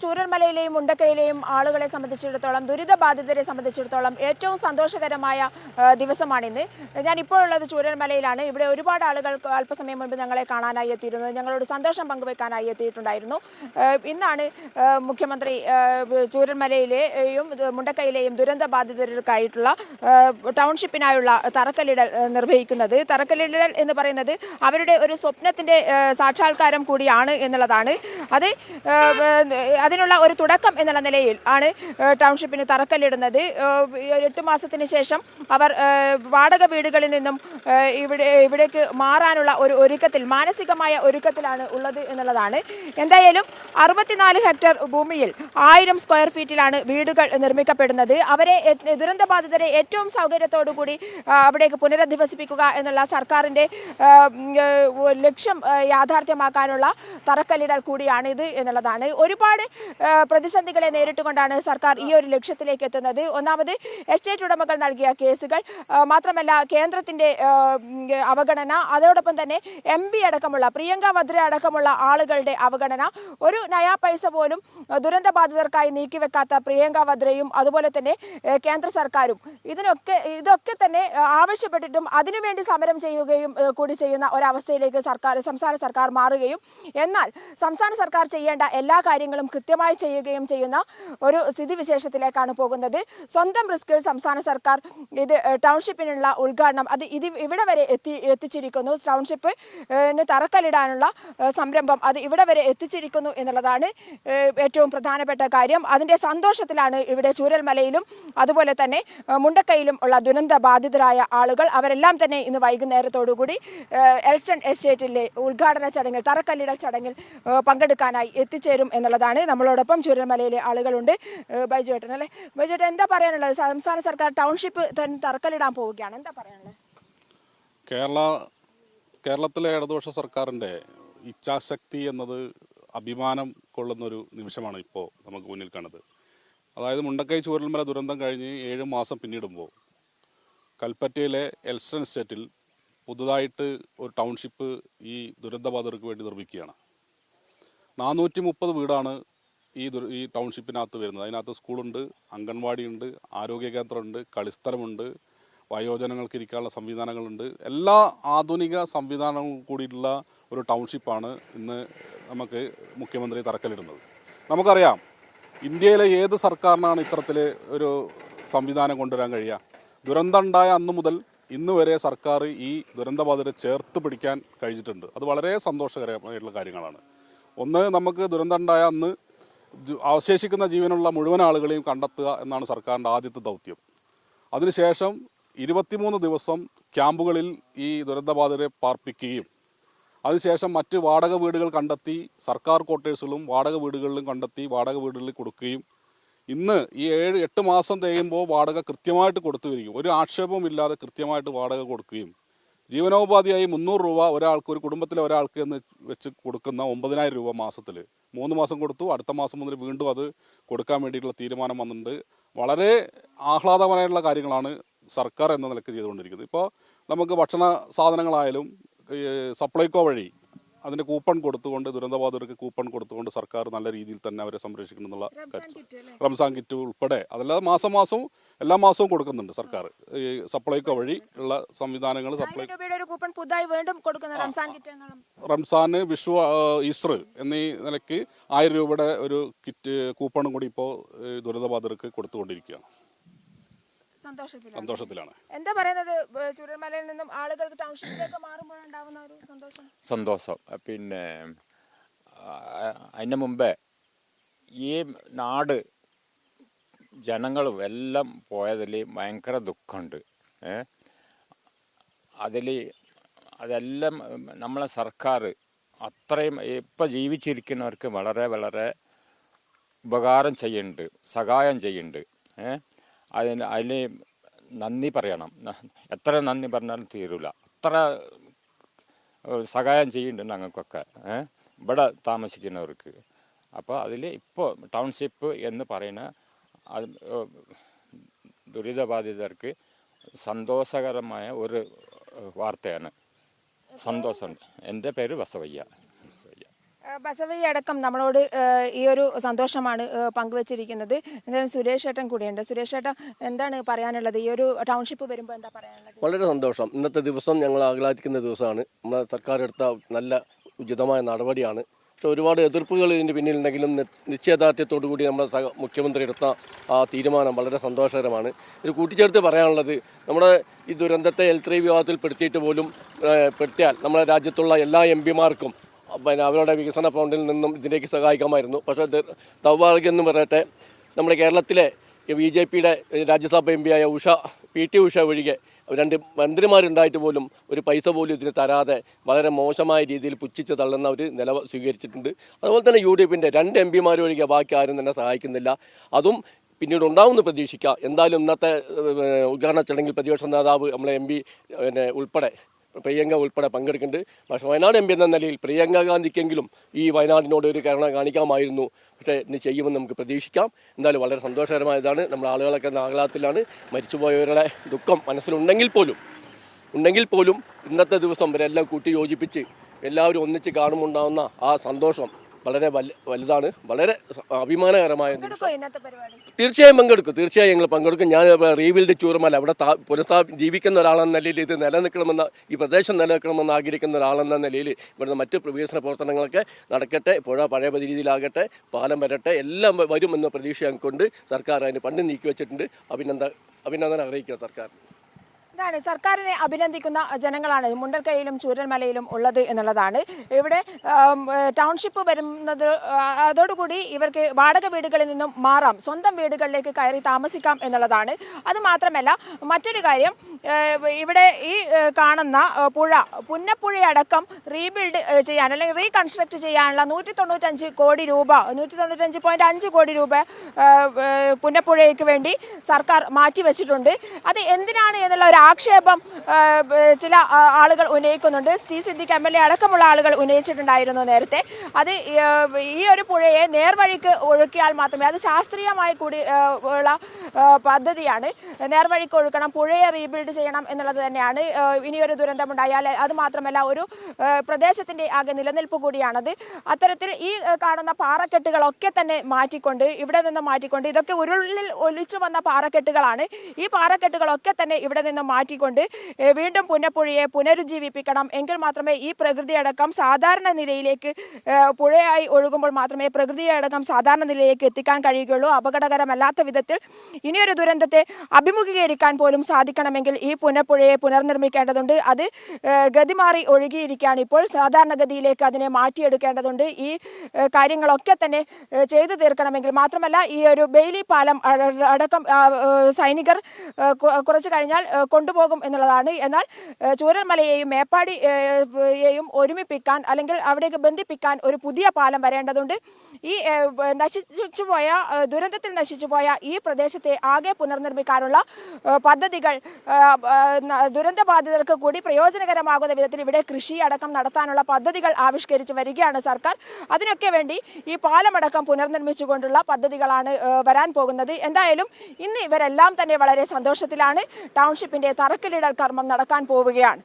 ചൂരൽമലയിലെയും മുണ്ടക്കയിലെയും ആളുകളെ സംബന്ധിച്ചിടത്തോളം, ദുരിതബാധിതരെ സംബന്ധിച്ചിടത്തോളം ഏറ്റവും സന്തോഷകരമായ ദിവസമാണിന്ന്. ഞാനിപ്പോൾ ഉള്ളത് ചൂരൽമലയിലാണ്. ഇവിടെ ഒരുപാട് ആളുകൾ അല്പസമയം മുൻപ് ഞങ്ങളെ കാണാനായി എത്തിയിരുന്നത്, ഞങ്ങളോട് സന്തോഷം പങ്കുവെക്കാനായി എത്തിയിട്ടുണ്ടായിരുന്നു. ഇന്നാണ് മുഖ്യമന്ത്രി ചൂരൽമലയിലെയും മുണ്ടക്കയിലെയും ദുരന്തബാധിതർക്കായിട്ടുള്ള ടൗൺഷിപ്പിനായുള്ള തറക്കല്ലിടൽ നിർവഹിക്കുന്നത്. തറക്കല്ലിടൽ എന്ന് പറയുന്നത് അവരുടെ ഒരു സ്വപ്നത്തിൻ്റെ സാക്ഷാത്കാരം കൂടിയാണ് എന്നുള്ളതാണ്. അതിനുള്ള ഒരു തുടക്കം എന്നുള്ള നിലയിൽ ആണ് ടൗൺഷിപ്പിന് തറക്കല്ലിടുന്നത്. 8 മാസത്തിന് ശേഷം അവർ വാടക വീടുകളിൽ നിന്നും ഇവിടേക്ക് മാറാനുള്ള ഒരു ഒരുക്കത്തിൽ, മാനസികമായ ഒരുക്കത്തിലാണ് ഉള്ളത് എന്നുള്ളതാണ്. എന്തായാലും 64 ഹെക്ടർ ഭൂമിയിൽ 1000 സ്ക്വയർ ഫീറ്റിലാണ് വീടുകൾ നിർമ്മിക്കപ്പെടുന്നത്. അവരെ, ദുരന്തബാധിതരെ ഏറ്റവും സൗകര്യത്തോടു കൂടി അവിടേക്ക് പുനരധിവസിപ്പിക്കുക എന്നുള്ള സർക്കാരിൻ്റെ ലക്ഷ്യം യാഥാർത്ഥ്യമാക്കാനുള്ള തറക്കല്ലിടൽ കൂടിയാണിത് എന്നുള്ളതാണ്. ഒരുപാട് പ്രതിസന്ധികളെ നേരിട്ടുകൊണ്ടാണ് സർക്കാർ ഈ ഒരു ലക്ഷ്യത്തിലേക്ക് എത്തുന്നത്. ഒന്നാമത് എസ്റ്റേറ്റ് ഉടമകൾ നൽകിയ കേസുകൾ, മാത്രമല്ല കേന്ദ്രത്തിൻ്റെ അവഗണന, അതോടൊപ്പം തന്നെ MP അടക്കമുള്ള, പ്രിയങ്ക വദ്ര അടക്കമുള്ള ആളുകളുടെ അവഗണന. ഒരു നയാ പൈസ പോലും ദുരന്തബാധിതർക്കായി നീക്കിവെക്കാത്ത പ്രിയങ്ക വദ്രയും അതുപോലെ തന്നെ കേന്ദ്ര സർക്കാരും ഇതൊക്കെ തന്നെ ആവശ്യപ്പെട്ടിട്ടും അതിനുവേണ്ടി സമരം ചെയ്യുകയും കൂടി ചെയ്യുന്ന ഒരവസ്ഥയിലേക്ക് സംസ്ഥാന സർക്കാർ മാറുകയും, എന്നാൽ സംസ്ഥാന സർക്കാർ ചെയ്യേണ്ട എല്ലാ കാര്യങ്ങളും കൃത്യമായി ചെയ്യുകയും ചെയ്യുന്ന ഒരു സ്ഥിതിവിശേഷത്തിലേക്കാണ് പോകുന്നത്. സ്വന്തം റിസ്കിൽ സംസ്ഥാന സർക്കാർ ഇത് ടൗൺഷിപ്പിനുള്ള ഉദ്ഘാടനം ഇവിടെ വരെ എത്തിച്ചിരിക്കുന്നു. ടൗൺഷിപ്പിന് തറക്കല്ലിടാനുള്ള സംരംഭം ഇവിടെ വരെ എത്തിച്ചിരിക്കുന്നു എന്നുള്ളതാണ് ഏറ്റവും പ്രധാനപ്പെട്ട കാര്യം. അതിൻ്റെ സന്തോഷത്തിലാണ് ഇവിടെ ചൂരൽമലയിലും അതുപോലെ തന്നെ മുണ്ടക്കയിലും ഉള്ള ദുരന്ത ബാധിതരായ ആളുകൾ. അവരെല്ലാം തന്നെ ഇന്ന് വൈകുന്നേരത്തോടുകൂടി എൽസ്റ്റൺ എസ്റ്റേറ്റിലെ ഉദ്ഘാടന ചടങ്ങിൽ, തറക്കല്ലിടൽ ചടങ്ങിൽ പങ്കെടുക്കാനായി എത്തിച്ചേരും എന്നുള്ളതാണ്. നമ്മളോടൊപ്പം ചൂരൽമലയിലെ ആളുകളുണ്ട്. ബൈജു ഏട്ടൻ അല്ലേ? ബൈജു ഏട്ടൻ, എന്താ പറയാനുള്ളത്? സംസ്ഥാന സർക്കാർ ടൗൺഷിപ്പ് തറക്കല്ലിടാൻ പോവുകയാണ്, എന്താ പറയാനുള്ളത്? കേരളത്തിലെ ഇടതുപക്ഷ സർക്കാരിൻ്റെ ഇച്ഛാശക്തി എന്നത് അഭിമാനം കൊള്ളുന്നൊരു നിമിഷമാണ് ഇപ്പോൾ നമുക്ക് മുന്നിൽ കാണുന്നത്. അതായത് മുണ്ടക്കൈ ചൂരൽമല ദുരന്തം കഴിഞ്ഞ് 7 മാസം പിന്നിടുമ്പോൾ കൽപ്പറ്റയിലെ എൽസ്റ്റൺ എസ്റ്റേറ്റിൽ പുതുതായിട്ട് ഒരു ടൗൺഷിപ്പ് ഈ ദുരന്തബാധിതർക്ക് വേണ്ടി നിർമ്മിക്കുകയാണ്. 430 വീടാണ് ഈ ടൗൺഷിപ്പിനകത്ത് വരുന്നത്. അതിനകത്ത് സ്കൂളുണ്ട്, അംഗൻവാടിയുണ്ട്, ആരോഗ്യ കേന്ദ്രമുണ്ട്, കളിസ്ഥലമുണ്ട്, വയോജനങ്ങൾക്ക് ഇരിക്കാനുള്ള സംവിധാനങ്ങളുണ്ട്. എല്ലാ ആധുനിക സംവിധാനവും കൂടിയിട്ടുള്ള ഒരു ടൗൺഷിപ്പാണ് ഇന്ന് നമുക്ക് മുഖ്യമന്ത്രി തറക്കല്ലിടുന്നത്. നമുക്കറിയാം, ഇന്ത്യയിലെ ഏത് സർക്കാരിനാണ് ഇത്തരത്തിൽ ഒരു സംവിധാനം കൊണ്ടുവരാൻ കഴിയുക? ദുരന്തം ഉണ്ടായ അന്ന് മുതൽ ഇന്ന് വരെ സർക്കാർ ഈ ദുരന്തബാധിതരെ ചേർത്ത് പിടിക്കാൻ കഴിഞ്ഞിട്ടുണ്ട്. അത് വളരെ സന്തോഷകരമായിട്ടുള്ള കാര്യങ്ങളാണ്. ഒന്ന്, നമുക്ക് ദുരന്തം ഉണ്ടായ അന്ന് അവശേഷിക്കുന്ന ജീവനുള്ള മുഴുവൻ ആളുകളെയും കണ്ടെത്തുക എന്നാണ് സർക്കാരിൻ്റെ ആദ്യത്തെ ദൗത്യം. അതിനുശേഷം 23 ദിവസം ക്യാമ്പുകളിൽ ഈ ദുരന്തബാധിതരെ പാർപ്പിക്കുകയും അതിനുശേഷം മറ്റ് വാടക വീടുകൾ കണ്ടെത്തി, സർക്കാർ ക്വാർട്ടേഴ്സുകളും വാടക വീടുകളിലും കണ്ടെത്തി വാടക വീടുകളിൽ കൊടുക്കുകയും ഇന്ന് ഈ 7-8 മാസം തികയുമ്പോൾ വാടക കൃത്യമായിട്ട് കൊടുത്തു വരികയും ഒരു ആക്ഷേപവും ഇല്ലാതെ കൃത്യമായിട്ട് വാടക കൊടുക്കുകയും ജീവനോപാധിയായി 300 രൂപ ഒരാൾക്ക്, ഒരു കുടുംബത്തിലെ ഒരാൾക്ക് എന്ന് വെച്ച് കൊടുക്കുന്ന 9000 രൂപ മാസത്തിൽ 3 മാസം കൊടുത്തു. അടുത്ത മാസം മുതൽ വീണ്ടും അത് കൊടുക്കാൻ വേണ്ടിയിട്ടുള്ള തീരുമാനം വന്നിട്ടുണ്ട്. വളരെ ആഹ്ലാദകരമായിട്ടുള്ള കാര്യങ്ങളാണ് സർക്കാർ എന്ന നിലയ്ക്ക് ചെയ്തുകൊണ്ടിരിക്കുന്നത്. ഇപ്പോൾ നമുക്ക് ഭക്ഷണ സാധനങ്ങളായാലും സപ്ലൈകോ വഴി അതിൻ്റെ കൂപ്പൺ കൊടുത്തുകൊണ്ട്, ദുരന്തബാധിതർക്ക് കൂപ്പൺ കൊടുത്തുകൊണ്ട് സർക്കാർ നല്ല രീതിയിൽ തന്നെ അവരെ സംരക്ഷിക്കണമെന്നുള്ള കാര്യം. റംസാൻ കിറ്റ് ഉൾപ്പെടെ അതല്ലാതെ മാസം എല്ലാ മാസവും കൊടുക്കുന്നുണ്ട് സർക്കാർ. ഈ സപ്ലൈകോ വഴി ഉള്ള സംവിധാനങ്ങൾ, റംസാന്, വിഷു, ഈസ്റ്റർ എന്നീ നിലയ്ക്ക് 1000 രൂപയുടെ ഒരു കിറ്റ് കൂപ്പണും കൂടി ഇപ്പോൾ ദുരന്തബാധിതർക്ക് കൊടുത്തുകൊണ്ടിരിക്കുകയാണ്. സന്തോഷത്തിലാണ്. എന്താ പറയുന്നത്, ചൂരൽമലയിൽ നിന്നും ആളുകൾക്ക് ടൗൺഷിപ്പിലേക്ക് മാറുമ്പോഴുണ്ടാവുന്ന ഒരു സന്തോഷം? പിന്നെ അതിന് മുമ്പേ ഈ നാട് ജനങ്ങളും എല്ലാം പോയതിൽ ഭയങ്കര ദുഃഖമുണ്ട്. അതെല്ലാം നമ്മളെ സർക്കാർ അത്രയും ഇപ്പം ജീവിച്ചിരിക്കുന്നവർക്ക് വളരെ വളരെ ഉപകാരം ചെയ്യുന്നുണ്ട്, സഹായം ചെയ്യുന്നുണ്ട്. അതിന് നന്ദി പറയണം. എത്ര നന്ദി പറഞ്ഞാലും തീരില്ല. അത്ര സഹായം ചെയ്യുന്നുണ്ട് ഞങ്ങൾക്കൊക്കെ, ഇവിടെ താമസിക്കുന്നവർക്ക്. അപ്പോൾ അതിൽ ഇപ്പോൾ ടൗൺഷിപ്പ് എന്ന് പറയുന്ന ദുരിതബാധിതർക്ക് സന്തോഷകരമായ ഒരു വാർത്തയാണ്. സന്തോഷമുണ്ട്. എൻ്റെ പേര് ബസവയ്യ. ബസവയ്യ അടക്കം നമ്മളോട് ഈ ഒരു സന്തോഷമാണ് പങ്കുവച്ചിരിക്കുന്നത്. എന്തായാലും സുരേഷ് ഏട്ടൻ കൂടിയുണ്ട്. സുരേഷ് ഏട്ടൻ എന്താണ് പറയാനുള്ളത്? ഈ ഒരു ടൗൺഷിപ്പ് വരുമ്പോൾ എന്താ പറയാനുള്ളത്? വളരെ സന്തോഷം. ഇന്നത്തെ ദിവസം ഞങ്ങൾ ആഹ്ലാദിക്കുന്ന ദിവസമാണ്. നമ്മുടെ സർക്കാർ എടുത്ത നല്ല ഉചിതമായ നടപടിയാണ്. പക്ഷെ ഒരുപാട് എതിർപ്പുകൾ ഇതിൻ്റെ പിന്നിലുണ്ടെങ്കിലും നിശ്ചയദാർഢ്യത്തോടു കൂടി നമ്മുടെ മുഖ്യമന്ത്രി എടുത്ത ആ തീരുമാനം വളരെ സന്തോഷകരമാണ്. ഇത് കൂട്ടിച്ചേർത്ത് പറയാനുള്ളത്, നമ്മുടെ ഈ ദുരന്തത്തെ L3 വിഭാഗത്തിൽ പെടുത്തിയിട്ട് പോലും പെടുത്തിയാൽ നമ്മുടെ രാജ്യത്തുള്ള എല്ലാ MP-മാർക്കും പിന്നെ അവരുടെ വികസന ഫണ്ടിൽ നിന്നും ഇതിലേക്ക് സഹായിക്കാമായിരുന്നു. പക്ഷേ ദൗർഭാഗ്യം എന്ന് പറയട്ടെ, നമ്മുടെ കേരളത്തിലെ BJP-യുടെ രാജ്യസഭ MP ആയ PT ഉഷ ഒഴികെ 2 മന്ത്രിമാരുണ്ടായിട്ട് പോലും ഒരു പൈസ പോലും ഇതിന് തരാതെ വളരെ മോശമായ രീതിയിൽ പുച്ഛിച്ച് തള്ളുന്ന ഒരു നില സ്വീകരിച്ചിട്ടുണ്ട്. അതുപോലെ തന്നെ UDP-ൻ്റെ 2 MP-മാർ ഒഴികെ ബാക്കി ആരും തന്നെ സഹായിക്കുന്നില്ല. അതും പിന്നീട് ഉണ്ടാവുമെന്ന് പ്രതീക്ഷിക്കുക. എന്തായാലും ഇന്നത്തെ ഉദ്ഘാടന ചടങ്ങിൽ പ്രതിപക്ഷ നേതാവ് നമ്മളെ MP ഉൾപ്പെടെ പ്രിയങ്ക ഉൾപ്പെടെ പങ്കെടുക്കുന്നുണ്ട്. പക്ഷേ വയനാട് MP എന്ന നിലയിൽ പ്രിയങ്ക ഗാന്ധിക്കെങ്കിലും ഈ വയനാടിനോട് ഒരു കരുണ കാണിക്കാമായിരുന്നു. പക്ഷേ ഇന്ന് ചെയ്യുമെന്ന് നമുക്ക് പ്രതീക്ഷിക്കാം. എന്തായാലും വളരെ സന്തോഷകരമായതാണ്. നമ്മുടെ ആളുകളൊക്കെ ആഹ്ലാദത്തിലാണ്. മരിച്ചുപോയവരുടെ ദുഃഖം മനസ്സിലുണ്ടെങ്കിൽ പോലും ഇന്നത്തെ ദിവസം ഇവരെല്ലാം കൂട്ടി യോജിപ്പിച്ച് എല്ലാവരും ഒന്നിച്ച് കാണുമുണ്ടാകുന്ന ആ സന്തോഷം വളരെ വലുതാണ്. വളരെ അഭിമാനകരമായ തീർച്ചയായും ഞങ്ങൾ പങ്കെടുക്കും. ഞാൻ റീബിൽഡ് ചൂരമല അവിടെ ജീവിക്കുന്ന ഒരാളെന്ന നിലയിൽ ഇത് നിലനിൽക്കണമെന്ന ഈ പ്രദേശം നിലനിൽക്കണമെന്ന് ആഗ്രഹിക്കുന്ന ഒരാളെന്ന നിലയിൽ ഇവിടുന്ന് മറ്റ് വികസന പ്രവർത്തനങ്ങളൊക്കെ നടക്കട്ടെ. പുഴ പഴയ രീതിയിലാകട്ടെ, പാലം വരട്ടെ, എല്ലാം വരുമെന്ന പ്രതീക്ഷ ഞങ്ങൾക്കുണ്ട്. സർക്കാർ അതിന് പണ്ട് നീക്കി വെച്ചിട്ടുണ്ട്. അഭിനന്ദനം അറിയിക്കുക സർക്കാർ. ഇതാണ് സർക്കാരിനെ അഭിനന്ദിക്കുന്ന ജനങ്ങളാണ് മുണ്ടക്കൈയിലും ചൂരൽമലയിലും ഉള്ളത് എന്നുള്ളതാണ്. ഇവിടെ ടൗൺഷിപ്പ് വരുന്നത് അതോടുകൂടി ഇവർക്ക് വാടക വീടുകളിൽ നിന്നും മാറാം, സ്വന്തം വീടുകളിലേക്ക് കയറി താമസിക്കാം എന്നുള്ളതാണ്. അതുമാത്രമല്ല മറ്റൊരു കാര്യം, ഇവിടെ ഈ കാണുന്ന പുന്നപ്പുഴയടക്കം റീബിൽഡ് ചെയ്യാൻ അല്ലെങ്കിൽ റീകൺസ്ട്രക്ട് ചെയ്യാനുള്ള 195 കോടി രൂപ 195.5 കോടി രൂപ പുന്നപ്പുഴയ്ക്ക് വേണ്ടി സർക്കാർ മാറ്റിവെച്ചിട്ടുണ്ട്. അത് എന്തിനാണ് എന്നുള്ള ഒരു ആക്ഷേപം ചില ആളുകൾ ഉന്നയിക്കുന്നുണ്ട്. സിദ്ദിഖ് MLA അടക്കമുള്ള ആളുകൾ ഉന്നയിച്ചിട്ടുണ്ടായിരുന്നു നേരത്തെ. അത് ഈ ഒരു പുഴയെ നേർവഴിക്ക് ഒഴുക്കിയാൽ മാത്രമേ, അത് ശാസ്ത്രീയമായി കൂടി ഉള്ള പദ്ധതിയാണ്, നേർവഴിക്ക് ഒഴുക്കണം, പുഴയെ റീബിൽഡ് ചെയ്യണം എന്നുള്ളത് തന്നെയാണ്. ഇനിയൊരു ദുരന്തമുണ്ടായാൽ അത് മാത്രമല്ല ഒരു പ്രദേശത്തിൻ്റെ ആകെ നിലനിൽപ്പ് കൂടിയാണത്. അത്തരത്തിൽ ഈ കാണുന്ന പാറക്കെട്ടുകളൊക്കെ തന്നെ ഇവിടെ നിന്ന് മാറ്റിക്കൊണ്ട് ഇതൊക്കെ ഉരുളിൽ ഒലിച്ചു വന്ന പാറക്കെട്ടുകളാണ്. ഈ പാറക്കെട്ടുകളൊക്കെ തന്നെ ഇവിടെ നിന്ന് മാറ്റിക്കൊണ്ട് വീണ്ടും പുന്നപ്പുഴയെ പുനരുജ്ജീവിപ്പിക്കണം. എങ്കിൽ മാത്രമേ ഈ പ്രകൃതിയടക്കം സാധാരണ നിലയിലേക്ക്, പുഴയായി ഒഴുകുമ്പോൾ മാത്രമേ പ്രകൃതിയടക്കം സാധാരണ നിലയിലേക്ക് എത്തിക്കാൻ കഴിയുകയുള്ളൂ. അപകടകരമല്ലാത്ത വിധത്തിൽ ഇനിയൊരു ദുരന്തത്തെ അഭിമുഖീകരിക്കാൻ പോലും സാധിക്കണമെങ്കിൽ ഈ പുന്നപ്പുഴയെ പുനർനിർമ്മിക്കേണ്ടതുണ്ട്. അത് ഗതിമാറി ഒഴുകിയിരിക്കുകയാണ് ഇപ്പോൾ. സാധാരണഗതിയിലേക്ക് അതിനെ മാറ്റിയെടുക്കേണ്ടതുണ്ട്. ഈ കാര്യങ്ങളൊക്കെ തന്നെ ചെയ്തു തീർക്കണമെങ്കിൽ മാത്രമല്ല, ഈ ഒരു ബെയിലി പാലം അടക്കം സൈനികർ കുറച്ചു കഴിഞ്ഞാൽ കൊണ്ടുപോകും എന്നുള്ളതാണ്. എന്നാൽ ചൂരൽമലയെയും മേപ്പാടിയെയും ഒരുമിപ്പിക്കാൻ അല്ലെങ്കിൽ അവിടേക്ക് ബന്ധിപ്പിക്കാൻ ഒരു പുതിയ പാലം വരേണ്ടതുണ്ട്. ഈ ദുരന്തത്തിൽ നശിച്ചുപോയ ഈ പ്രദേശത്തെ ആകെ പുനർനിർമ്മിക്കാനുള്ള പദ്ധതികൾ ദുരന്തബാധിതർക്ക് കൂടി പ്രയോജനകരമാകുന്ന വിധത്തിൽ ഇവിടെ കൃഷി അടക്കം നടത്താനുള്ള പദ്ധതികൾ ആവിഷ്കരിച്ച് വരികയാണ് സർക്കാർ. അതിനൊക്കെ വേണ്ടി ഈ പാലമടക്കം പുനർനിർമ്മിച്ചുകൊണ്ടുള്ള പദ്ധതികളാണ് വരാൻ പോകുന്നത്. എന്തായാലും ഇന്ന് ഇവരെല്ലാം തന്നെ വളരെ സന്തോഷത്തിലാണ്. ടൗൺഷിപ്പിന്റെ തറക്കല്ലിടൽ കർമ്മം നടക്കാൻ പോവുകയാണ്.